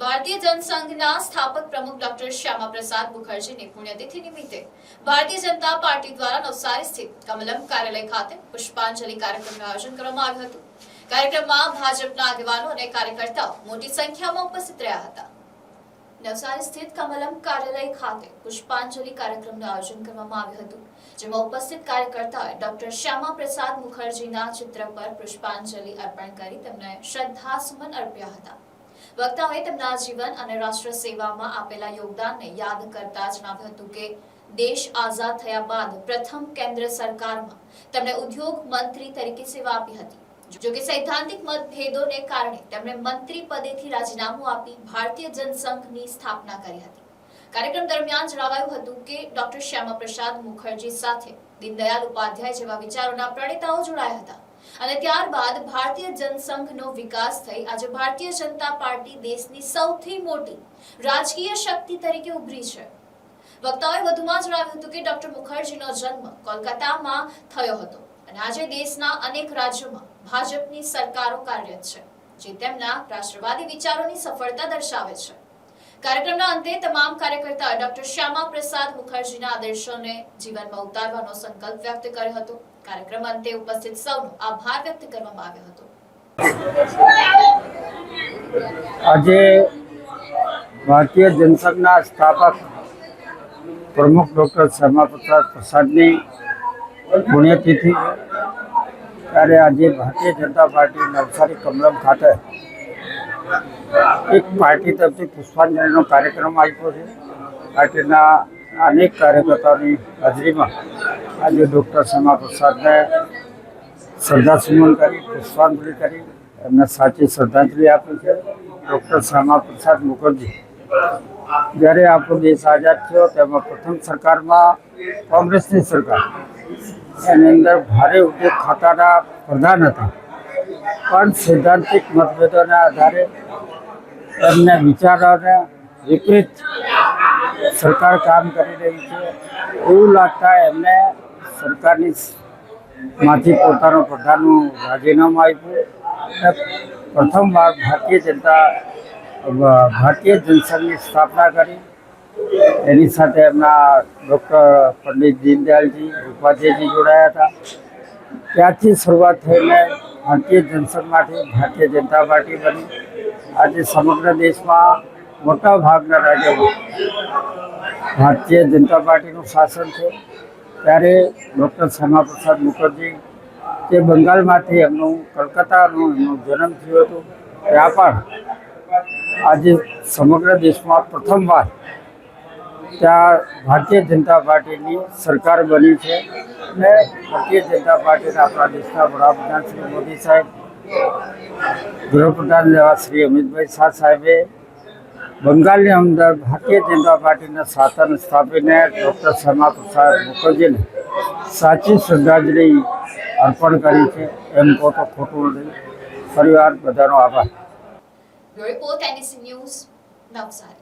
ભારતીય જનસંઘના સ્થાપક પ્રમુખ ડોક્ટર શ્યામા પ્રસાદ મુખર્જીની પુણ્યતિથિ નિમિત્તે ભારતીય જનતા પાર્ટી દ્વારા નવસારી સ્થિત કમલમ કાર્યાલય ખાતે પુષ્પાંજલિ કાર્યક્રમનું આયોજન કરવામાં આવ્યું હતું। કાર્યક્રમમાં ભાજપના આગેવાનો અને કાર્યકર્તાઓ મોટી સંખ્યામાં ઉપસ્થિત રહ્યા હતા। નવસારી સ્થિત કમલમ કાર્યાલય ખાતે પુષ્પાંજલિ કાર્યક્રમનું આયોજન કરવામાં આવ્યું હતું, જેમાં ઉપસ્થિત કાર્યકર્તાઓએ ડોક્ટર શ્યામા પ્રસાદ મુખર્જીના ચિત્ર પર પુષ્પાંજલિ અર્પણ કરી તેમને શ્રદ્ધાસુમન આપ્યા હતા। વક્તાઓએ તેમના જીવન અને રાષ્ટ્ર સેવામાં આપેલા યોગદાનને યાદ કરતા જણાવ્યું હતું કે દેશ આઝાદ થયા બાદ પ્રથમ કેન્દ્ર સરકારમાં તેમણે ઉદ્યોગ મંત્રી તરીકે સેવા આપી હતી। જો કે સૈદ્ધાંતિક મતભેદોને કારણે તેમણે મંત્રી પદેથી રાજીનામું આપી ભારતીય જનસંઘની સ્થાપના કરી હતી। કાર્યક્રમ દરમિયાન જણાવાયું હતું કે ડોક્ટર શ્યામા પ્રસાદ મુખર્જી સાથે દીનદયાળ ઉપાધ્યાય જેવા વિચારોના પ્રણેતાઓ જોડાયા હતા અને ત્યારબાદ ભારતીય જનસંઘનો વિકાસ થઈ આજે ભારતીય જનતા પાર્ટી દેશની સૌથી મોટી રાજકીય શક્તિ તરીકે ઉભરી છે। વક્તાઓએ વધુમાં જણાવ્યું હતું કે ડોક્ટર મુખર્જીનો જન્મ કોલકાતામાં થયો હતો અને આજે દેશના અનેક રાજ્યોમાં ભાજપની સરકારો કાર્યરત છે, જે તેમના રાષ્ટ્રવાદી વિચારોની સફળતા દર્શાવે છે। કાર્યક્રમના અંતે તમામ કાર્યકર્તાઓએ ડોક્ટર શ્યામા પ્રસાદ મુખર્જીના આદર્શોને જીવનમાં ઉતારવાનો સંકલ્પ વ્યક્ત કર્યો હતો। કાર્યક્રમ અંતે ઉપસ્થિત સૌનો આભાર વ્યક્ત કરવામાં આવ્યો હતો। આજે ભારતીય જનસંઘના સ્થાપક પ્રમુખ ડૉક્ટર શ્યામા પ્રસાદ પ્રસાદની પુણ્યતિથિ, ત્યારે આજે ભારતીય જનતા પાર્ટી નવસારી કમલમ ખાતે એક પાર્ટી તરફથી પુષ્પાંજલિનો કાર્યક્રમ આપ્યો છે। પાર્ટીના અનેક કાર્યકર્તાઓની હાજરીમાં આજે ડૉક્ટર શ્યામા પ્રસાદને શ્રદ્ધાસુમન કરી પુષ્પાંજલિ કરી એમને સાચી શ્રદ્ધાંજલિ આપી છે। ડૉક્ટર શ્યામા પ્રસાદ મુખર્જી જ્યારે આપણો દેશ આઝાદ થયો તેમાં પ્રથમ સરકારમાં કોંગ્રેસની સરકાર, એની અંદર ભારે ઉદ્યોગ ખાતાના પ્રધાન હતા, પણ સૈદ્ધાંતિક મતભેદોના આધારે એમને વિચારોને વિપરીત સરકાર કામ કરી રહી છે એવું લાગતા એમને સરકારની માંથી પોતાનું પ્રધાનનું રાજીનામું આપ્યું। પ્રથમવાર ભારતીય જનસંઘની સ્થાપના કરી। એની સાથે એમના ડૉક્ટર પંડિત દીનદયાળજી ઉપાધ્યાયજી જોડાયા હતા। ત્યાંથી શરૂઆત થઈને ભારતીય જનસંઘમાંથી ભારતીય જનતા પાર્ટી બની। આજે સમગ્ર દેશમાં મોટા ભાગના રાજ્યોમાં ભારતીય જનતા પાર્ટીનું શાસન છે। ત્યારે ડૉક્ટર શ્યામા પ્રસાદ મુખર્જી જે બંગાળમાંથી એમનું કલકત્તાનું એમનો જન્મ થયો હતો, ત્યાં પણ આજે સમગ્ર દેશમાં પ્રથમવાર ત્યાં ભારતીય જનતા પાર્ટીની સરકાર બની છે અને ભારતીય જનતા પાર્ટીના આપણા દેશના વડાપ્રધાન શ્રી મોદી સાહેબ, ગૃહપ્રધાન એવા શ્રી અમિતભાઈ શાહ સાહેબે બંગાળની અંદર ભારતીય જનતા પાર્ટીના શાસન સ્થાપીને ડૉક્ટર શ્યામા પ્રસાદ મુખર્જીને સાચી શ્રદ્ધાંજલિ અર્પણ કરી છે એમ કહો તો ખોટું નથી। ફરીવાર બધાનો આભાર। Report NEC news Navsari.